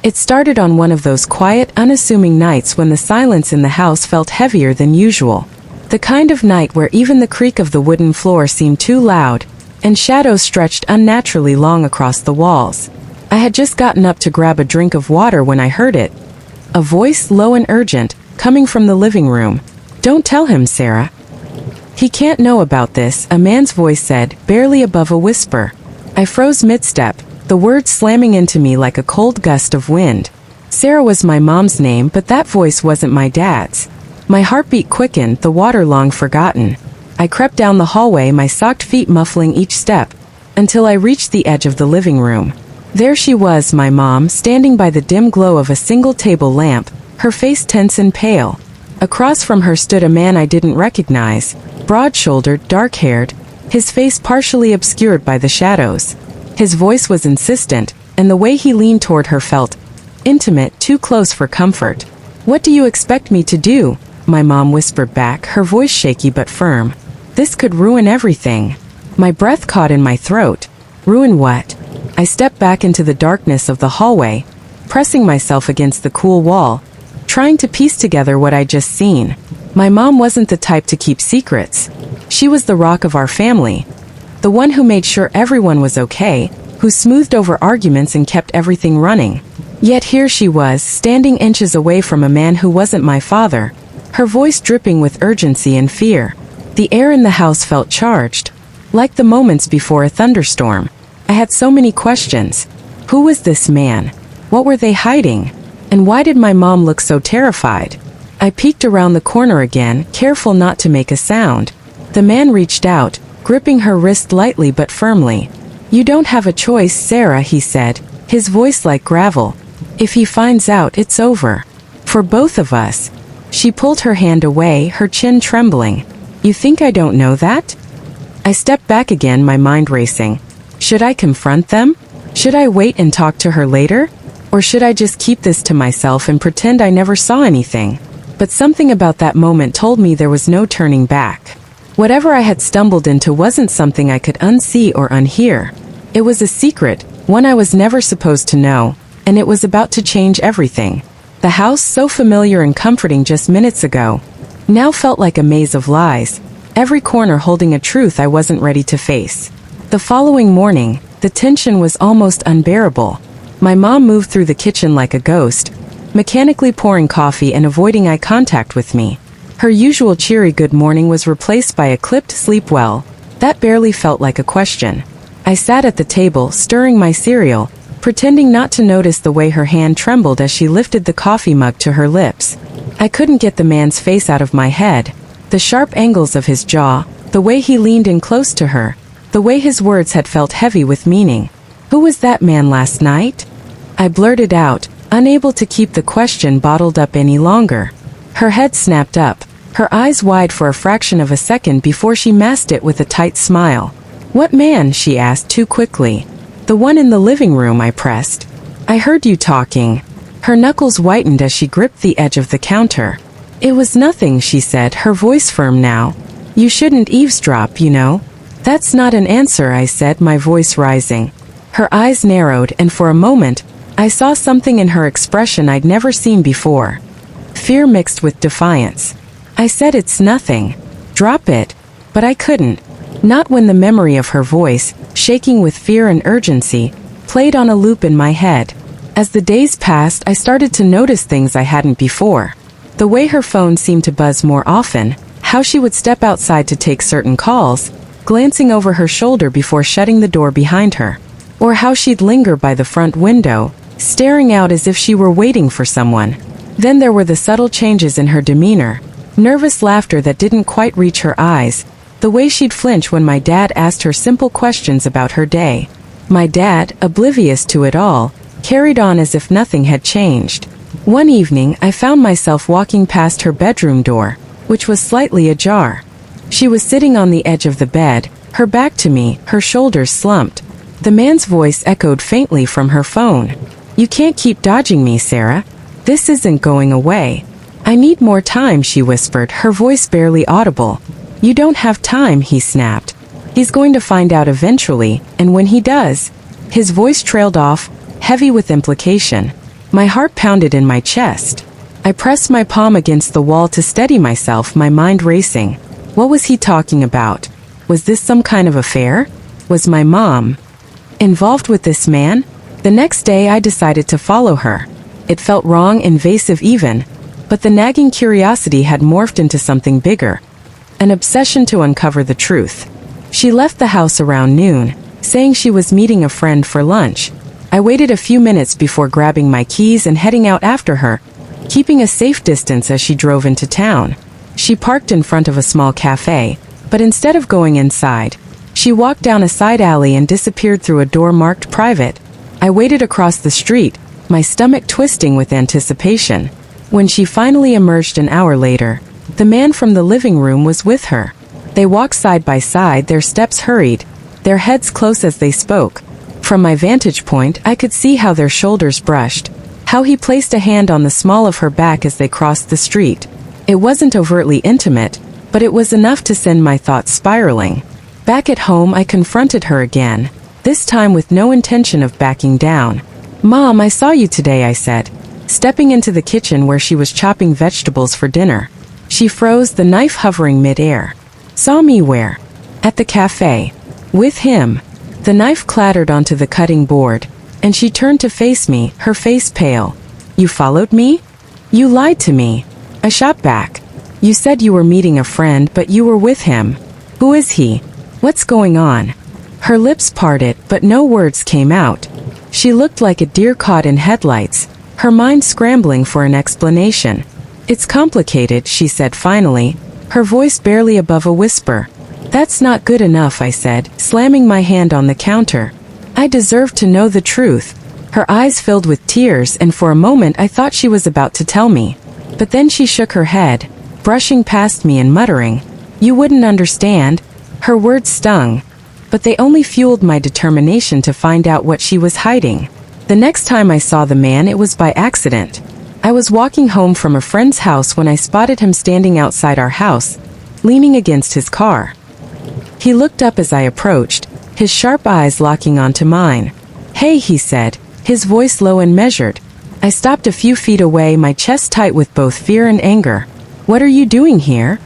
It started on one of those quiet, unassuming nights when the silence in the house felt heavier than usual. The kind of night where even the creak of the wooden floor seemed too loud, and shadows stretched unnaturally long across the walls. I had just gotten up to grab a drink of water when I heard it. A voice, low and urgent, coming from the living room. "Don't tell him, Sarah. He can't know about this," a man's voice said, barely above a whisper. I froze mid-step, the words slamming into me like a cold gust of wind. Sarah was my mom's name, but that voice wasn't my dad's. My heartbeat quickened, the water long forgotten. I crept down the hallway, my socked feet muffling each step, until I reached the edge of the living room. There she was, my mom, standing by the dim glow of a single table lamp, her face tense and pale. Across from her stood a man I didn't recognize, broad-shouldered, dark-haired, his face partially obscured by the shadows. His voice was insistent, and the way he leaned toward her felt intimate, too close for comfort. "What do you expect me to do?" my mom whispered back, her voice shaky but firm. "This could ruin everything." My breath caught in my throat. Ruin what? I stepped back into the darkness of the hallway, pressing myself against the cool wall, trying to piece together what I'd just seen. My mom wasn't the type to keep secrets. She was the rock of our family, the one who made sure everyone was okay, who smoothed over arguments and kept everything running. Yet here she was, standing inches away from a man who wasn't my father, her voice dripping with urgency and fear. The air in the house felt charged, like the moments before a thunderstorm. I had so many questions. Who was this man? What were they hiding? And why did my mom look so terrified? I peeked around the corner again, careful not to make a sound. The man reached out, gripping her wrist lightly but firmly. "You don't have a choice, Sarah," he said, his voice like gravel. "If he finds out, it's over. For both of us." She pulled her hand away, her chin trembling. "You think I don't know that?" I stepped back again, my mind racing. Should I confront them? Should I wait and talk to her later? Or should I just keep this to myself and pretend I never saw anything? But something about that moment told me there was no turning back. Whatever I had stumbled into wasn't something I could unsee or unhear. It was a secret, one I was never supposed to know, and it was about to change everything. The house, so familiar and comforting just minutes ago, now felt like a maze of lies, every corner holding a truth I wasn't ready to face. The following morning, the tension was almost unbearable. My mom moved through the kitchen like a ghost, mechanically pouring coffee and avoiding eye contact with me. Her usual cheery good morning was replaced by a clipped "sleep well" that barely felt like a question. I sat at the table, stirring my cereal, pretending not to notice the way her hand trembled as she lifted the coffee mug to her lips. I couldn't get the man's face out of my head. The sharp angles of his jaw, the way he leaned in close to her, the way his words had felt heavy with meaning. "Who was that man last night?" I blurted out, unable to keep the question bottled up any longer. Her head snapped up, her eyes wide for a fraction of a second before she masked it with a tight smile. "What man?" she asked too quickly. "The one in the living room," I pressed. "I heard you talking." Her knuckles whitened as she gripped the edge of the counter. "It was nothing," she said, her voice firm now. "You shouldn't eavesdrop, you know." "That's not an answer," I said, my voice rising. Her eyes narrowed, and for a moment, I saw something in her expression I'd never seen before. Fear mixed with defiance. I said, "It's nothing. Drop it." But I couldn't. Not when the memory of her voice, shaking with fear and urgency, played on a loop in my head. As the days passed, I started to notice things I hadn't before. The way her phone seemed to buzz more often, how she would step outside to take certain calls, glancing over her shoulder before shutting the door behind her. Or how she'd linger by the front window, staring out as if she were waiting for someone. Then there were the subtle changes in her demeanor, nervous laughter that didn't quite reach her eyes, the way she'd flinch when my dad asked her simple questions about her day. My dad, oblivious to it all, carried on as if nothing had changed. One evening, I found myself walking past her bedroom door, which was slightly ajar. She was sitting on the edge of the bed, her back to me, her shoulders slumped. The man's voice echoed faintly from her phone. "You can't keep dodging me, Sarah. This isn't going away." "I need more time," she whispered, her voice barely audible. "You don't have time," he snapped. "He's going to find out eventually, and when he does..." His voice trailed off, heavy with implication. My heart pounded in my chest. I pressed my palm against the wall to steady myself, my mind racing. What was he talking about? Was this some kind of affair? Was my mom involved with this man? The next day I decided to follow her. It felt wrong, invasive even, but the nagging curiosity had morphed into something bigger. An obsession to uncover the truth. She left the house around noon, saying she was meeting a friend for lunch. I waited a few minutes before grabbing my keys and heading out after her, keeping a safe distance as she drove into town. She parked in front of a small cafe, but instead of going inside, she walked down a side alley and disappeared through a door marked private. I waited across the street, my stomach twisting with anticipation. When she finally emerged an hour later, the man from the living room was with her. They walked side by side, their steps hurried, their heads close as they spoke. From my vantage point, I could see how their shoulders brushed, how he placed a hand on the small of her back as they crossed the street. It wasn't overtly intimate, but it was enough to send my thoughts spiraling. Back at home, I confronted her again, this time with no intention of backing down. "Mom, I saw you today," I said, stepping into the kitchen where she was chopping vegetables for dinner. She froze, the knife hovering mid-air. "Saw me where?" "At the cafe. With him." The knife clattered onto the cutting board, and she turned to face me, her face pale. "You followed me? You lied to me." I shot back. "You said you were meeting a friend, but you were with him. Who is he? What's going on?" Her lips parted, but no words came out. She looked like a deer caught in headlights, her mind scrambling for an explanation. "It's complicated," she said finally, her voice barely above a whisper. "That's not good enough," I said, slamming my hand on the counter. I deserved to know the truth. Her eyes filled with tears, and for a moment I thought she was about to tell me. But then she shook her head, brushing past me and muttering, "You wouldn't understand." Her words stung, but they only fueled my determination to find out what she was hiding. The next time I saw the man, it was by accident. I was walking home from a friend's house when I spotted him standing outside our house, leaning against his car. He looked up as I approached, his sharp eyes locking onto mine. "Hey," he said, his voice low and measured. I stopped a few feet away, my chest tight with both fear and anger. "What are you doing here?"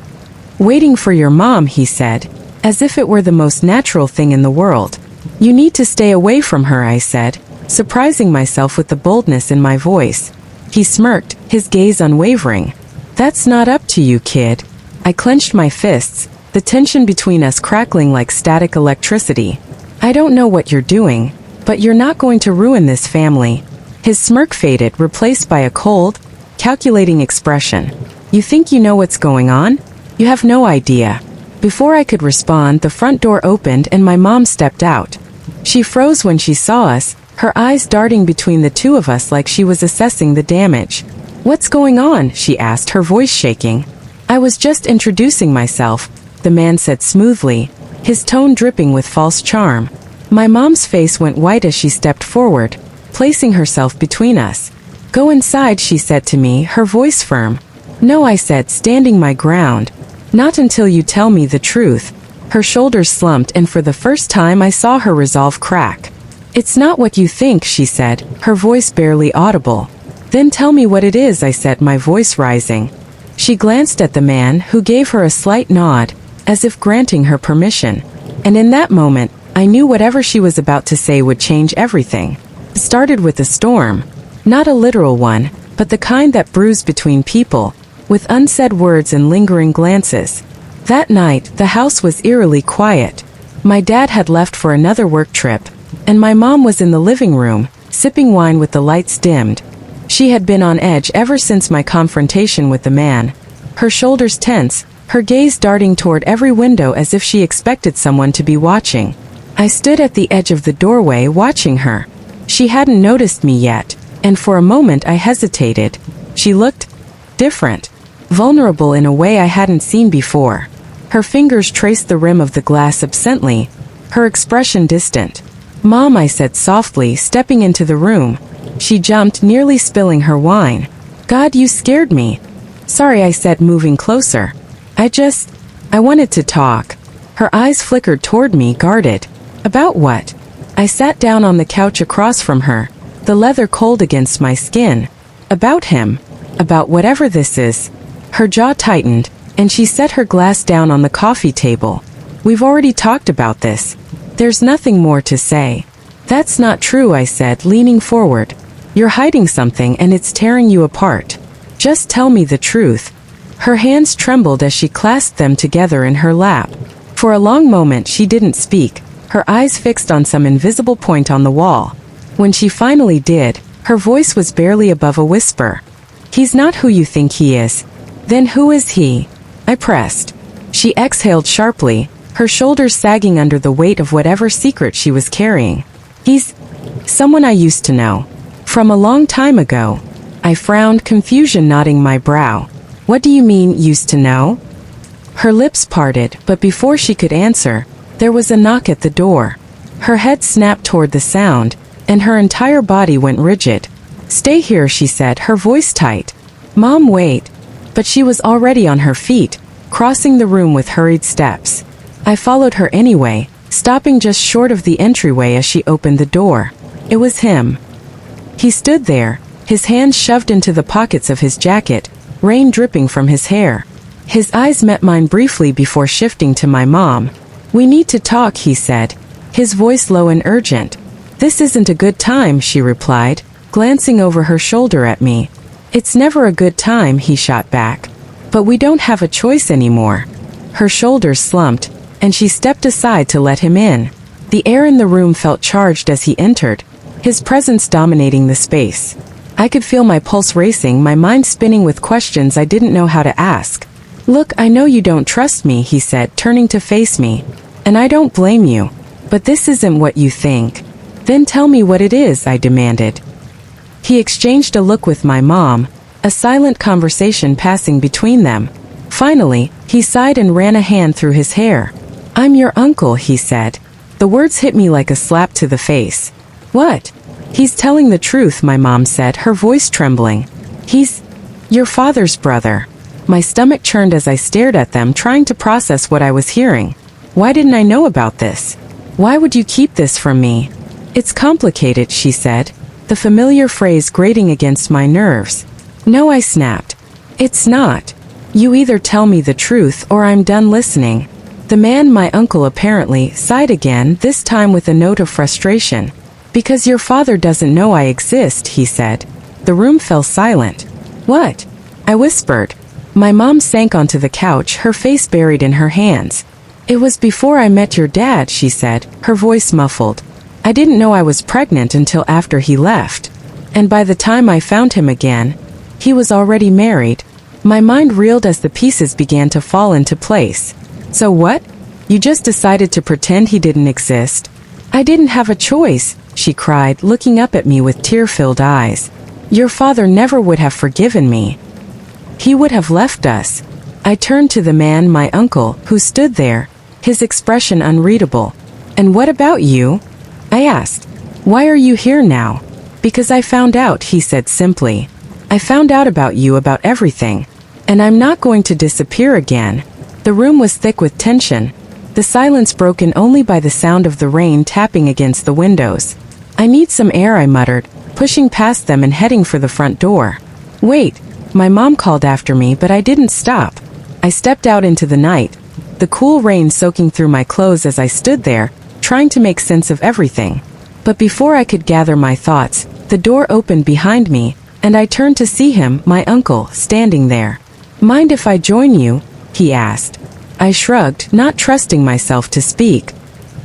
"Waiting for your mom," he said, as if it were the most natural thing in the world. "You need to stay away from her," I said, surprising myself with the boldness in my voice. He smirked, his gaze unwavering. "That's not up to you, kid." I clenched my fists, the tension between us crackling like static electricity. "I don't know what you're doing, but you're not going to ruin this family." His smirk faded, replaced by a cold, calculating expression. "You think you know what's going on? You have no idea." Before I could respond, the front door opened and my mom stepped out. She froze when she saw us, her eyes darting between the two of us like she was assessing the damage. "What's going on?" she asked, her voice shaking. "I was just introducing myself," the man said smoothly, his tone dripping with false charm. My mom's face went white as she stepped forward, placing herself between us. "Go inside," she said to me, her voice firm. "No," I said, standing my ground. "Not until you tell me the truth." Her shoulders slumped, and for the first time I saw her resolve crack. "It's not what you think," she said, her voice barely audible. "Then tell me what it is," I said, my voice rising. She glanced at the man, who gave her a slight nod, as if granting her permission. And in that moment, I knew whatever she was about to say would change everything. It started with a storm. Not a literal one, but the kind that brews between people, with unsaid words and lingering glances. That night, the house was eerily quiet. My dad had left for another work trip, and my mom was in the living room, sipping wine with the lights dimmed. She had been on edge ever since my confrontation with the man. Her shoulders tense, her gaze darting toward every window as if she expected someone to be watching. I stood at the edge of the doorway watching her. She hadn't noticed me yet, and for a moment I hesitated. She looked different, vulnerable in a way I hadn't seen before. Her fingers traced the rim of the glass absently, her expression distant. "Mom," I said softly, stepping into the room. She jumped, nearly spilling her wine. "God, you scared me." "Sorry," I said, moving closer. I wanted to talk." Her eyes flickered toward me, guarded. "About what?" I sat down on the couch across from her, the leather cold against my skin. About him. About whatever this is. Her jaw tightened, and she set her glass down on the coffee table. We've already talked about this. There's nothing more to say. That's not true, I said, leaning forward. You're hiding something and it's tearing you apart. Just tell me the truth. Her hands trembled as she clasped them together in her lap. For a long moment she didn't speak, her eyes fixed on some invisible point on the wall. When she finally did, her voice was barely above a whisper. He's not who you think he is. Then who is he? I pressed. She exhaled sharply, her shoulders sagging under the weight of whatever secret she was carrying. He's someone I used to know. From a long time ago. I frowned, confusion knotting my brow. What do you mean, used to know? Her lips parted, but before she could answer, there was a knock at the door. Her head snapped toward the sound, and her entire body went rigid. Stay here, she said, her voice tight. Mom, wait. But she was already on her feet, crossing the room with hurried steps. I followed her anyway, stopping just short of the entryway as she opened the door. It was him. He stood there, his hands shoved into the pockets of his jacket, rain dripping from his hair. His eyes met mine briefly before shifting to my mom. We need to talk, he said, his voice low and urgent. This isn't a good time, she replied, glancing over her shoulder at me. It's never a good time, he shot back. But we don't have a choice anymore. Her shoulders slumped, and she stepped aside to let him in. The air in the room felt charged as he entered, his presence dominating the space. I could feel my pulse racing, my mind spinning with questions I didn't know how to ask. Look, I know you don't trust me, he said, turning to face me. And I don't blame you. But this isn't what you think. Then tell me what it is, I demanded. He exchanged a look with my mom, a silent conversation passing between them. Finally, he sighed and ran a hand through his hair. I'm your uncle, he said. The words hit me like a slap to the face. What? He's telling the truth, my mom said, her voice trembling. He's your father's brother. My stomach churned as I stared at them, trying to process what I was hearing. Why didn't I know about this? Why would you keep this from me? It's complicated, she said, the familiar phrase grating against my nerves. No, I snapped. It's not. You either tell me the truth or I'm done listening. The man, my uncle, apparently sighed again, this time with a note of frustration. Because your father doesn't know I exist, he said. The room fell silent. What? I whispered. My mom sank onto the couch, her face buried in her hands. It was before I met your dad, she said, her voice muffled. I didn't know I was pregnant until after he left. And by the time I found him again, he was already married. My mind reeled as the pieces began to fall into place. So what? You just decided to pretend he didn't exist? I didn't have a choice, she cried, looking up at me with tear-filled eyes. Your father never would have forgiven me. He would have left us. I turned to the man, my uncle, who stood there, his expression unreadable. And what about you? I asked. Why are you here now? Because I found out, he said simply. I found out about you, about everything. And I'm not going to disappear again. The room was thick with tension, the silence broken only by the sound of the rain tapping against the windows. I need some air, I muttered, pushing past them and heading for the front door. Wait, my mom called after me, but I didn't stop. I stepped out into the night, the cool rain soaking through my clothes as I stood there, trying to make sense of everything. But before I could gather my thoughts, the door opened behind me, and I turned to see him, my uncle, standing there. Mind if I join you? He asked. I shrugged, not trusting myself to speak.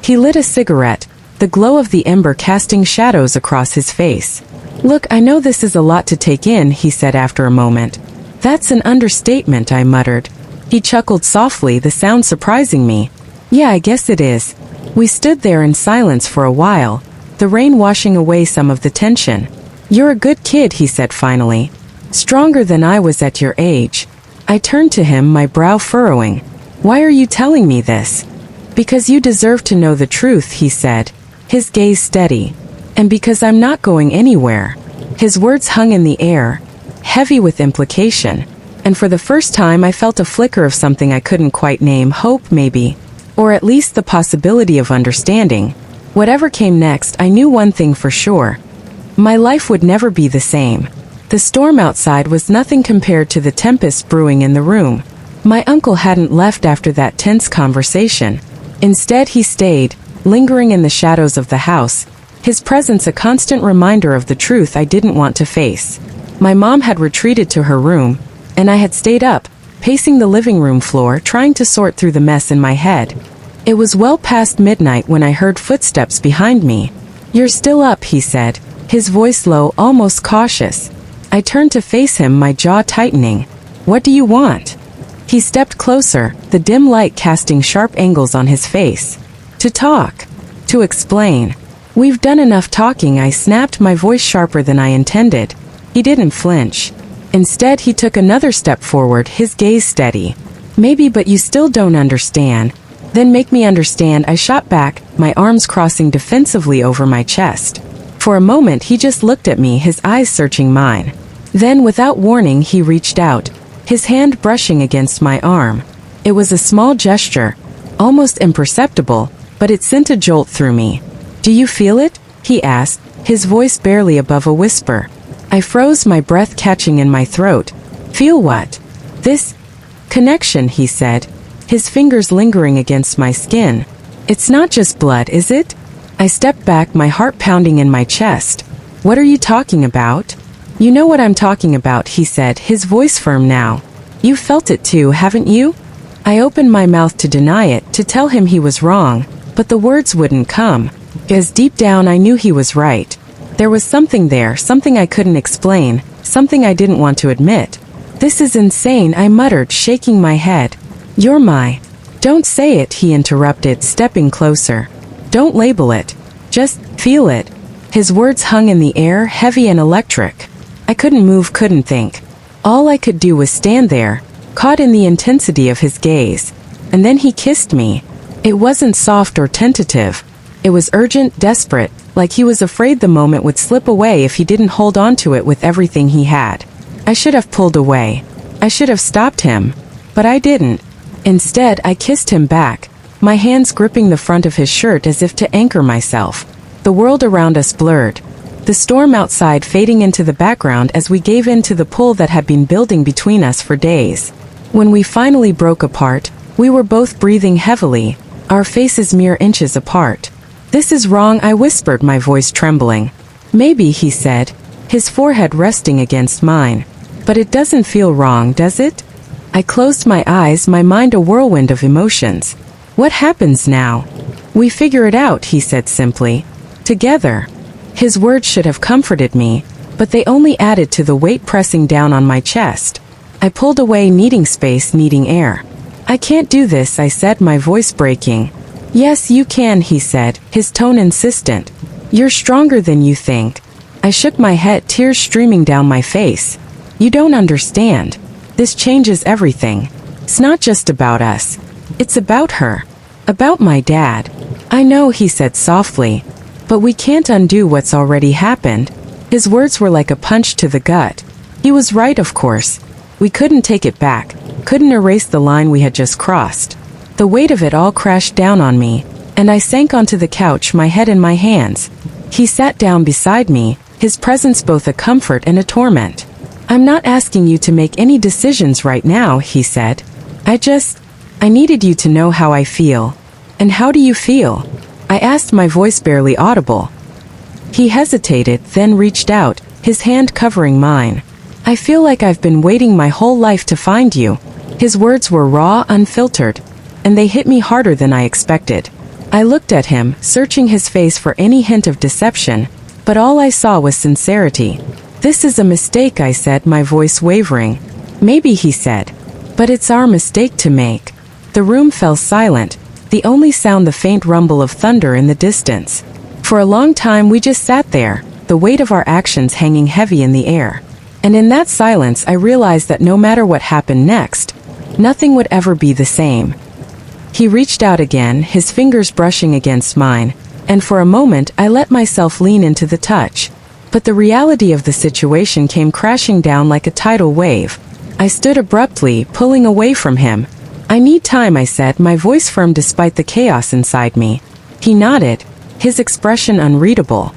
He lit a cigarette, the glow of the ember casting shadows across his face. Look, I know this is a lot to take in, he said after a moment. That's an understatement, I muttered. He chuckled softly, the sound surprising me. Yeah, I guess it is. We stood there in silence for a while, the rain washing away some of the tension. You're a good kid, he said finally. Stronger than I was at your age. I turned to him, my brow furrowing. Why are you telling me this? Because you deserve to know the truth, he said, his gaze steady. And because I'm not going anywhere. His words hung in the air, heavy with implication. And for the first time I felt a flicker of something I couldn't quite name, hope maybe. Or at least the possibility of understanding. Whatever came next, I knew one thing for sure. My life would never be the same. The storm outside was nothing compared to the tempest brewing in the room. My uncle hadn't left after that tense conversation. Instead, he stayed, lingering in the shadows of the house, his presence a constant reminder of the truth I didn't want to face. My mom had retreated to her room, and I had stayed up, pacing the living room floor, trying to sort through the mess in my head. It was well past midnight when I heard footsteps behind me. "You're still up," he said, his voice low, almost cautious. I turned to face him, my jaw tightening. "What do you want?" He stepped closer, the dim light casting sharp angles on his face. "To talk. To explain." "We've done enough talking," I snapped, my voice sharper than I intended. He didn't flinch. Instead, he took another step forward, his gaze steady. "Maybe, but you still don't understand." "Then make me understand," I shot back, my arms crossing defensively over my chest. For a moment, he just looked at me, his eyes searching mine. Then, without warning, he reached out, his hand brushing against my arm. It was a small gesture, almost imperceptible, but it sent a jolt through me. "Do you feel it?" he asked, his voice barely above a whisper. I froze, my breath catching in my throat. "Feel what?" "This connection," he said, his fingers lingering against my skin. "It's not just blood, is it?" I stepped back, my heart pounding in my chest. "What are you talking about?" "You know what I'm talking about," he said, his voice firm now. "You've felt it too, haven't you?" I opened my mouth to deny it, to tell him he was wrong, but the words wouldn't come, because deep down I knew he was right. There was something there, something I couldn't explain, something I didn't want to admit. "This is insane," I muttered, shaking my head. "You're my—" "Don't say it," he interrupted, stepping closer. "Don't label it. Just feel it." His words hung in the air, heavy and electric. I couldn't move, couldn't think. All I could do was stand there, caught in the intensity of his gaze. And then he kissed me. It wasn't soft or tentative. It was urgent, desperate, like he was afraid the moment would slip away if he didn't hold on to it with everything he had. I should have pulled away. I should have stopped him. But I didn't. Instead, I kissed him back, my hands gripping the front of his shirt as if to anchor myself. The world around us blurred, the storm outside fading into the background as we gave in to the pull that had been building between us for days. When we finally broke apart, we were both breathing heavily, our faces mere inches apart. "This is wrong," I whispered, my voice trembling. "Maybe," he said, his forehead resting against mine. "But it doesn't feel wrong, does it?" I closed my eyes, my mind a whirlwind of emotions. "What happens now?" "We figure it out," he said simply. "Together." His words should have comforted me, but they only added to the weight pressing down on my chest. I pulled away, needing space, needing air. "I can't do this," I said, my voice breaking. "Yes, you can," he said, his tone insistent. "You're stronger than you think." I shook my head, tears streaming down my face. "You don't understand. This changes everything. It's not just about us. It's about her. About my dad." "I know," he said softly. "But we can't undo what's already happened." His words were like a punch to the gut. He was right, of course. We couldn't take it back, couldn't erase the line we had just crossed. The weight of it all crashed down on me, and I sank onto the couch, my head in my hands. He sat down beside me, his presence both a comfort and a torment. "I'm not asking you to make any decisions right now," he said. I needed you to know how I feel." "And how do you feel?" I asked, my voice barely audible. He hesitated, then reached out, his hand covering mine. "I feel like I've been waiting my whole life to find you." His words were raw, unfiltered, and they hit me harder than I expected. I looked at him, searching his face for any hint of deception, but all I saw was sincerity. "This is a mistake," I said, my voice wavering. "Maybe," he said. "But it's our mistake to make." The room fell silent, the only sound the faint rumble of thunder in the distance. For a long time we just sat there, the weight of our actions hanging heavy in the air. And in that silence I realized that no matter what happened next, nothing would ever be the same. He reached out again, his fingers brushing against mine, and for a moment I let myself lean into the touch. But the reality of the situation came crashing down like a tidal wave. I stood abruptly, pulling away from him. "I need time," I said, my voice firm despite the chaos inside me. He nodded, his expression unreadable.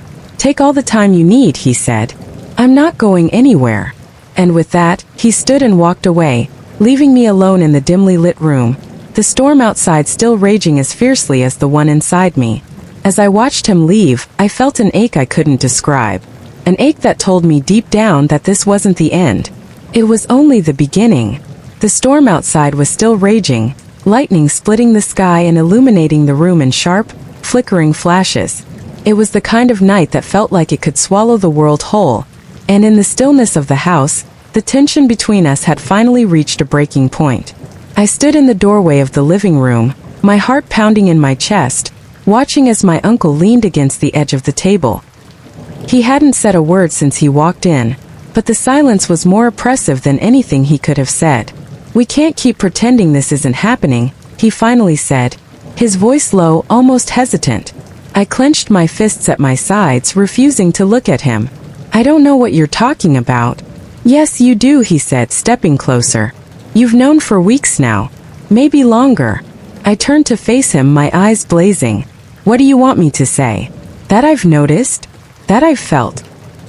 Take all the time you need, he said. I'm not going anywhere. And with that, he stood and walked away, leaving me alone in the dimly lit room, the storm outside still raging as fiercely as the one inside me. As I watched him leave, I felt an ache I couldn't describe. An ache that told me deep down that this wasn't the end. It was only the beginning. The storm outside was still raging, lightning splitting the sky and illuminating the room in sharp, flickering flashes. It was the kind of night that felt like it could swallow the world whole, and in the stillness of the house, the tension between us had finally reached a breaking point. I stood in the doorway of the living room, my heart pounding in my chest, watching as my uncle leaned against the edge of the table. He hadn't said a word since he walked in, but the silence was more oppressive than anything he could have said. We can't keep pretending this isn't happening, he finally said, his voice low, almost hesitant. I clenched my fists at my sides, refusing to look at him. I don't know what you're talking about. Yes, you do, he said, stepping closer. You've known for weeks now. Maybe longer. I turned to face him, my eyes blazing. What do you want me to say? That I've noticed? That I've felt?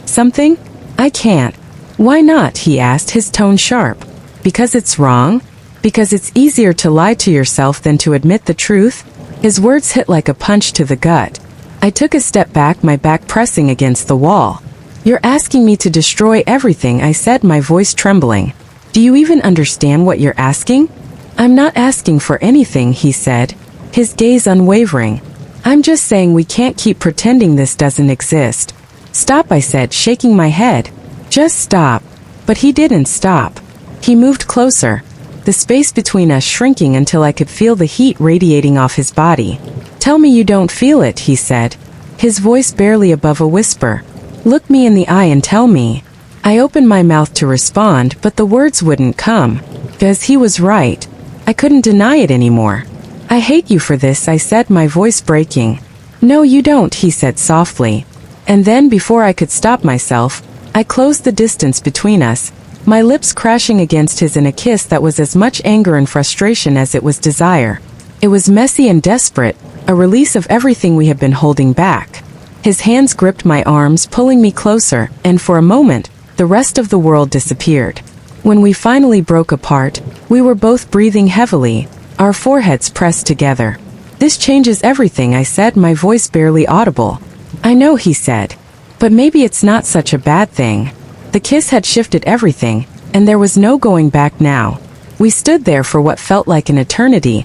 Something? I can't. Why not? He asked, his tone sharp. Because it's wrong? Because it's easier to lie to yourself than to admit the truth? His words hit like a punch to the gut. I took a step back, my back pressing against the wall. You're asking me to destroy everything, I said, my voice trembling. Do you even understand what you're asking? I'm not asking for anything, he said, his gaze unwavering. I'm just saying we can't keep pretending this doesn't exist. Stop, I said, shaking my head. Just stop. But he didn't stop. He moved closer, the space between us shrinking until I could feel the heat radiating off his body. Tell me you don't feel it, he said, his voice barely above a whisper. Look me in the eye and tell me. I opened my mouth to respond, but the words wouldn't come. Because he was right. I couldn't deny it anymore. I hate you for this, I said, my voice breaking. No, you don't, he said softly. And then, before I could stop myself, I closed the distance between us, my lips crashing against his in a kiss that was as much anger and frustration as it was desire. It was messy and desperate, a release of everything we had been holding back. His hands gripped my arms, pulling me closer, and for a moment, the rest of the world disappeared. When we finally broke apart, we were both breathing heavily, our foreheads pressed together. This changes everything, I said, my voice barely audible. I know, he said. But maybe it's not such a bad thing. The kiss had shifted everything, and there was no going back now. We stood there for what felt like an eternity,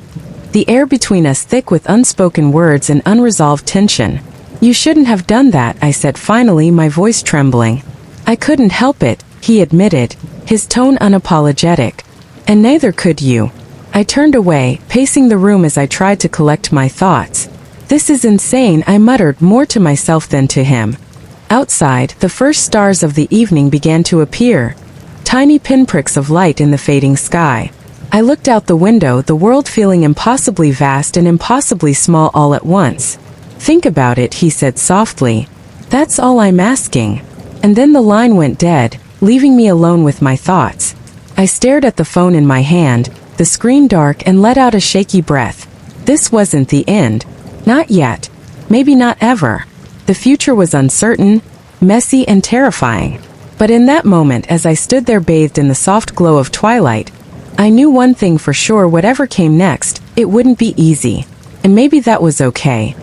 the air between us thick with unspoken words and unresolved tension. You shouldn't have done that, I said finally, my voice trembling. I couldn't help it, he admitted, his tone unapologetic. And neither could you. I turned away, pacing the room as I tried to collect my thoughts. This is insane, I muttered, more to myself than to him. Outside, the first stars of the evening began to appear, tiny pinpricks of light in the fading sky. I looked out the window, the world feeling impossibly vast and impossibly small all at once. Think about it, he said softly. That's all I'm asking. And then the line went dead, leaving me alone with my thoughts. I stared at the phone in my hand, the screen dark, and let out a shaky breath. This wasn't the end. Not yet. Maybe not ever. The future was uncertain, messy, and terrifying. But in that moment, as I stood there bathed in the soft glow of twilight, I knew one thing for sure: whatever came next, it wouldn't be easy. And maybe that was okay.